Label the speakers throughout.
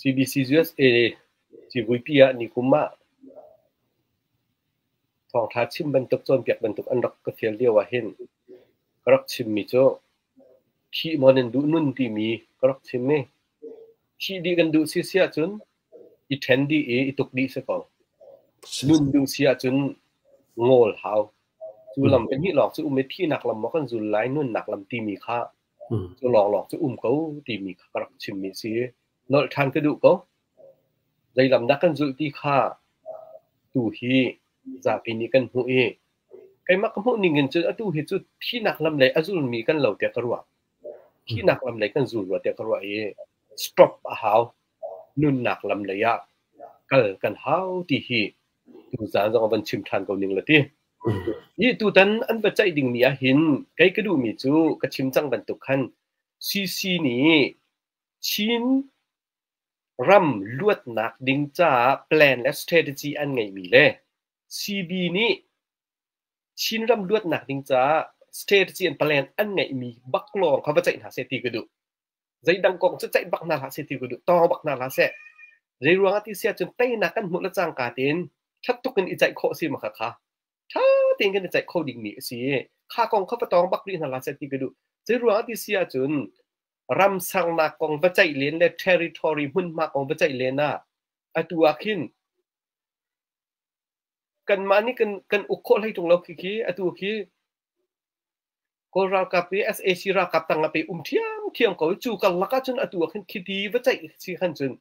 Speaker 1: CBCUSA จีวุยปียนิคุมะทองท้าชิมบรรทุกจนเปียกบรรทุกอันรักก็เฟียเรียวว่าเห็นกรักชิมมิโจที่มันดูนุ่นที่มีกรักชิมเนี่ยที่ดีกันดูเสียจนอีเทนดีอีตุกดีสักก่อนนุ่นดูเสียจนโง่เหาจูลำเป็นที่หลอกจูอุ้มที่หนักลำมันก็จูไล่นุ่นหนักลำตีมีค่าจูหลอกจูอุ้มเขาตีมีกรักชิมมิสินอทานก็ดูเขาใจลำนักกันจูตีค่าตูฮีจากปีนี้กันหัวไอ้มักหัวนิ่งเงินจูตูฮีจูที่หนักลำเลยจูมีกันเหล่าเดียกรัวที่หนักลำเลยกันจูรัวเดียกรัวstop หาวนุ่นหนักลำเลยกันหาวตีฮีตูจานจะเอาบันชิมทานกับหนึ่งละทียี่ตูตันอันปัจจัยดิ่งมีหินไกก็ดูมีจูกระชิมจังบรรทุกขันซีนี้ชินรำลวดหนักดิ่งจ้าแปลนและ strategy อันไงมีเลย CB นี้ชินรำลวดหนักดิ่งจ้า strategy อันแปลนอันไงมีบักลองเขาปัจจัยหาเศรษฐีก็ดูใจดังกองจะใจบักนาหาเศรษฐีก็ดูต่อบักนาหาเศรษฐีใจรวงที่เสียจนเต้นักกันหมดละจางกาเต็นถ้าตุกันอีใจโคสิมาค่ะถ้าเต็งกันอีใจโคดิ่งมีสิข้ากองเขาประตองบักลีนาหาเศรษฐีก็ดูใจรวงที่เสียจนรำสังนักกองปัจจัยเลนและ territory มุ่นมากกองปัจจัยเลนน่ะตัวขึ้นกันมานี่กันอุกโคให้ตรงเราขี้ตัวขี้ก็เรากับไป SA ชีรากับตังกับไปเทียมก็จูกันลักจนตัวขึ้นคิดดีปัจจัยสิขันจน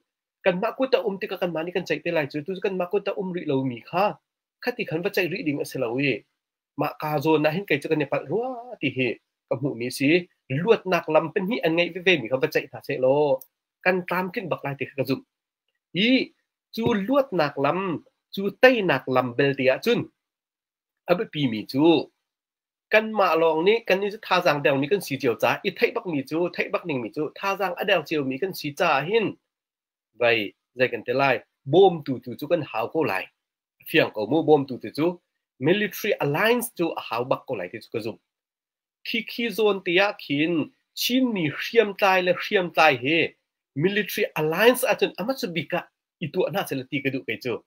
Speaker 1: กันมากกว่าแต่ติกันมานี่กันใจเตลัยจนตัวกันมากกว่าแต่ริเรามีค่าขัดที่ขันปัจจัยริดิ่งเสลาวีมากาโซนนะเห็นไก่จะกันเนี่ยปัดรัวที่เหกับหูมีสิลวดหนักลำเป็นที่อันไงเว้มีคำว่าใจถาเซโลกันตามขึ้นบักลายติดกระจุกจูลวดหนักลำจูเต้หนักลำเบลเดียจุนเอาไปปีมีจูกันมาลองนี้กันนี่จะท่าจางเดวมีกันสีเจียวจ้าอีไทยบักมีจูไทยบักหนึ่งมีจูท่าจางอเดวเจียวมีกันสีจ้าหินไปใจกันเตลัยบ่มตู่จูกันหาวก็ไหลเฟียงก็มู่บ่มตู่จู military alliance จูหาวบักก็ไหลที่กระจุกขี้โซนตียขินชินมีเชียมใจและเชียมใจเฮ military alliance อาจจะอามาสบิกะอีตัวน่าจะตีกระดูกไปเจอ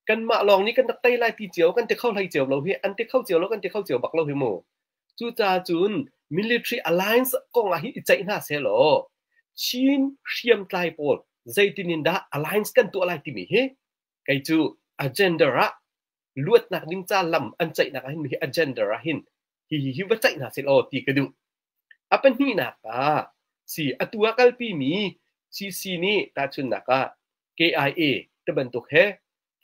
Speaker 1: กันมาลองนี้กันตักไตไล่ตีเจียวกันจะเข้าไล่เจียวเราเฮอันที่เข้าเจียวแล้วกันจะเข้าเจียวบักเราเฮโมจูจ่าจุน military alliance ก็งาฮิใจน่าเสียหรอชินเชียมใจปอดใจตินินดา alliance กันตัวอะไรที่มีเฮไกจู agenda ระลวดหนักดิ้งจ้าลำอันใจหนักให้มี agenda ระหินฮิวใจน่าเสียตีกระดูapa ni naka si atua kalpi mi si ni tachun naka KIA terbentuk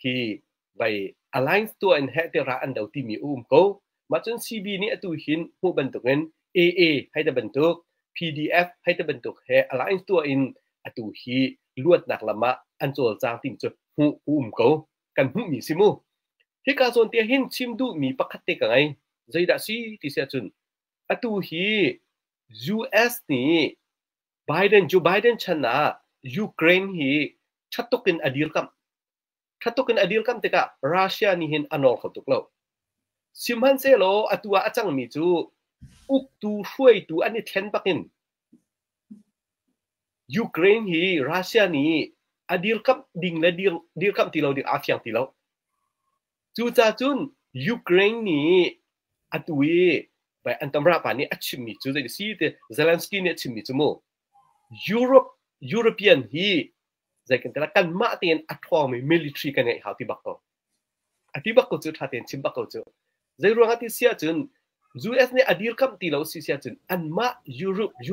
Speaker 1: ki by alliance to and hetera andau ti mi ko macun CB ni atu hin hu bentukan AA hai terbentuk PDF hai terbentuk alliance to in atu hi luat nak lama anjol jang ting chu hu ko kan hu mi simu hi ka zon tia hin chimdu mi pakhatte ka ngai zaida si ti sia chun atu hi US นี่Joe Biden ชนะยูเครนฮีชัดตกินอดีลกัมแต่กะรัสเซียนี่เห็นอันนอลเขาตุกแล้วซิมฮันเซโลอตัวอาจังมีจูอุกตูช่วยตูอันนี้เทนปักินยูเครนฮีรัสเซียนี่อดีลกัมดิ่งและดีลกัมที่เราดิ่งอาเซียนที่เราจูจ่าจุนยูเครนนี่อตัวไปอันตรายป่านนี้อัจฉริยะจุดที่สิเซเลนสกีเนี่ยอัจฉริยะมั้งยุโรปียนฮีใจกันแต่ละกันมาเตียนอัตวามีมิลิทรีกันไงหาที่บักโตที่บักโตจุดหาเตียนชิมบักโตจุดใจรู้ว่าที่เสียจน US เนี่ยอดีตคำที่เราเสียจนอันมายุ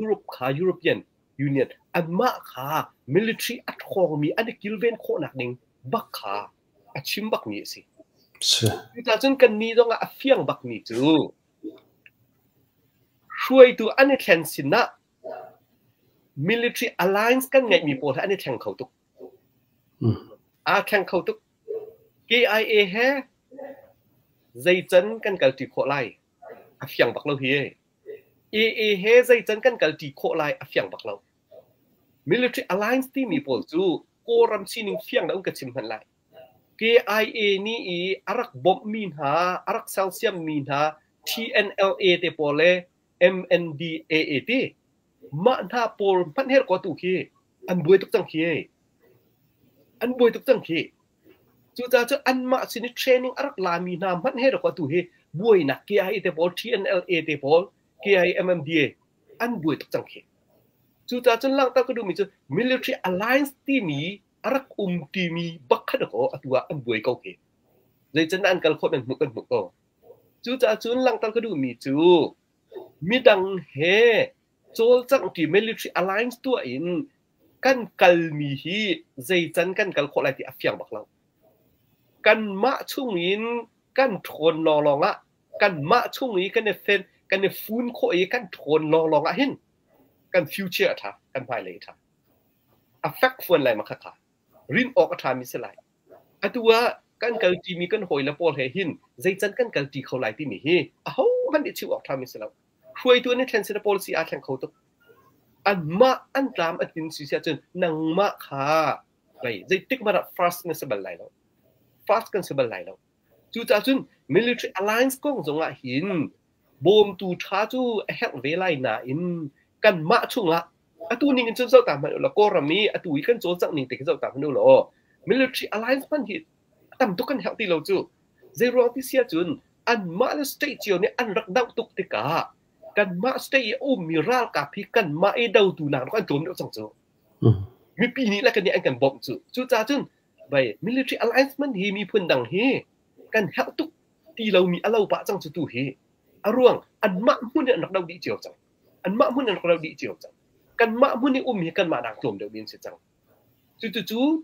Speaker 1: โรปค่ะยุโรปียนยูเนียนอันมาค่ะมิลิทรีอัตวามีอันนี้กิลเวนโคนักหนึ่งบักค่ะอัจฉริยะบักนี้สิแต่จนกันนี้ต้องอัฟเฟียงบักนี้จุดช่วยตัวอันนี้แทนสินะ military alliance กันไงมีโปรอันนี้แทงเขาตุกแทงเขาตุก KIA แฮใจจันกันกัลติโคไลอัฟยังบักเราเฮ AA แฮใจจันกันกัลติโคไลอัฟยังบักเรา military alliance ที่มีโปรจูโกรัมซีนิงเฟียงแล้วก็ชิมหันไล KIA นี่อารักบอมมีนหาอารักเซลเซียมมีนหา TNLA เตโปเลMNDAA ที่มาหน้าโปลพันเฮร์กอตุคีอันบุยตุกจังคี an boy tuk tang khi chu cha chu an ma sin training arak lami na man he ro tu he boy na KI te bol TNLA te bol KI MMDA an boy tuk tang khi chu cha chu lang ta ko du mi chu military alliance ti mi arak ti mi bakha ko atua an boy ko khi dei chen an kal kho ben mu kan mu ko chu cha chu lang ta ko du mi chu mi dang he chol chang ti military alliance tu in kan kal mi hi dei chen kan kal kho lai ti afyang bak lang kan ma chung in kan thon long a kan ma chung i kan ne fen kan ne fun kho i kan thon long a hin kan future tha kan pai le tha affect fun lai ma kha kha rin ok tha mi se lai atua kan kal ti mi kan hoi la pol he hin dei chen kan kal ti kho lai ti mi hi a ho man di chiu ok tha mi se la khoi tu ni transition policy a thang kho to an ma an tlam atin si sia chen nang ma kha lai dei tik ma first ne se bal lai lo fast kan se bal lai lo chu cha chun military alliance kong zonga hin bom tu tha chu hek ve lai na in kan ma chunga atu ning chen zau ta ma lo ko rami atu i kan zo chang ning te zau ta ma lo military alliance pan hi tam tu kan hek ti lo chu zero ti sia chun an ma le state chiu ni an rak dau tuk te ka kan ma state miral ka phi kan ma e dau tu na kan tom lo chang chu mi pi ni la kan ni an kan bom chu cha chun bai military alliance man hi mi phun dang hi kan hek tuk ti lo mi alo ba chang chu tu hi aruang an ma mun ni nak dau di chiu chang an ma mun nak dau di chiu chang kan ma mun ni mi kan ma dang tom deu min se chang chu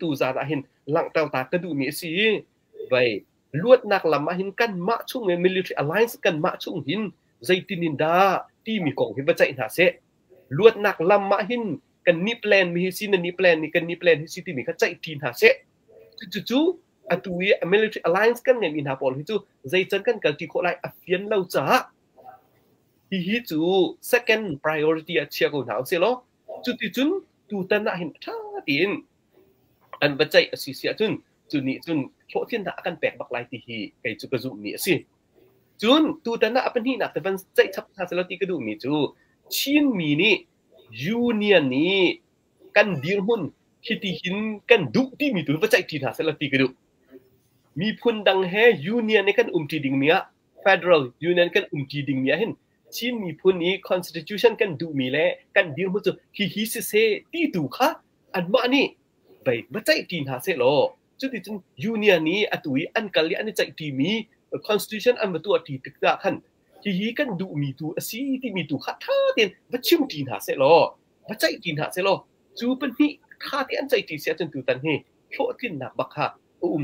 Speaker 1: tu za da hin lang tau ta ka du mi si bai luat nak lam hin kan ma chung military alliance kan ma chung hin zaitin da ti mi kong hi ba chai na se luat nak lam ma hin kan ni plan mi sin ni plan ni kan ni plan hi si ti mi ka chai tin ha se chu atui military alliance kan ngai min ha pol hi chu zai chen kan kal ti kho lai a fian lo cha hi chu second priority a chia ko nau se lo chu ti chun tu ta na hin tha tin an ba chai a si sia chun chu ni chun kho thiên da kan pek bak lai ti hi kai chu ka zu mi si chun tu ta na apan hi na ta ban chai chap tha se lo ti ka du mi chu chin mi ni union ni kan dir hun khiti hin kan du ti mi tu ba chai ti na se lo ti ka du mi phun dang he union ni kan ti ding mia federal union kan ti ding mia hin chin mi phun ni constitution kan du mi le kan dir mu chu hi se ti tu kha an ma ni bai ba chai ti na se lo chu ti chun union ni atui an kal li an chai ti mi constitution an ba tu ti tik da khan hi kan du mi tu asi ti mi tu kha tha tin ba chim ti na se lo ba chai ti na se lo chu pan ni kha ti an chai ti se chun tu tan hi kho tin na ba kha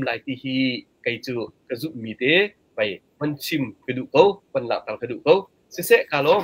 Speaker 1: lai ti hi kai chu ka zu mi te bai man chim ka du ko pan la tal ka du ko se ka lom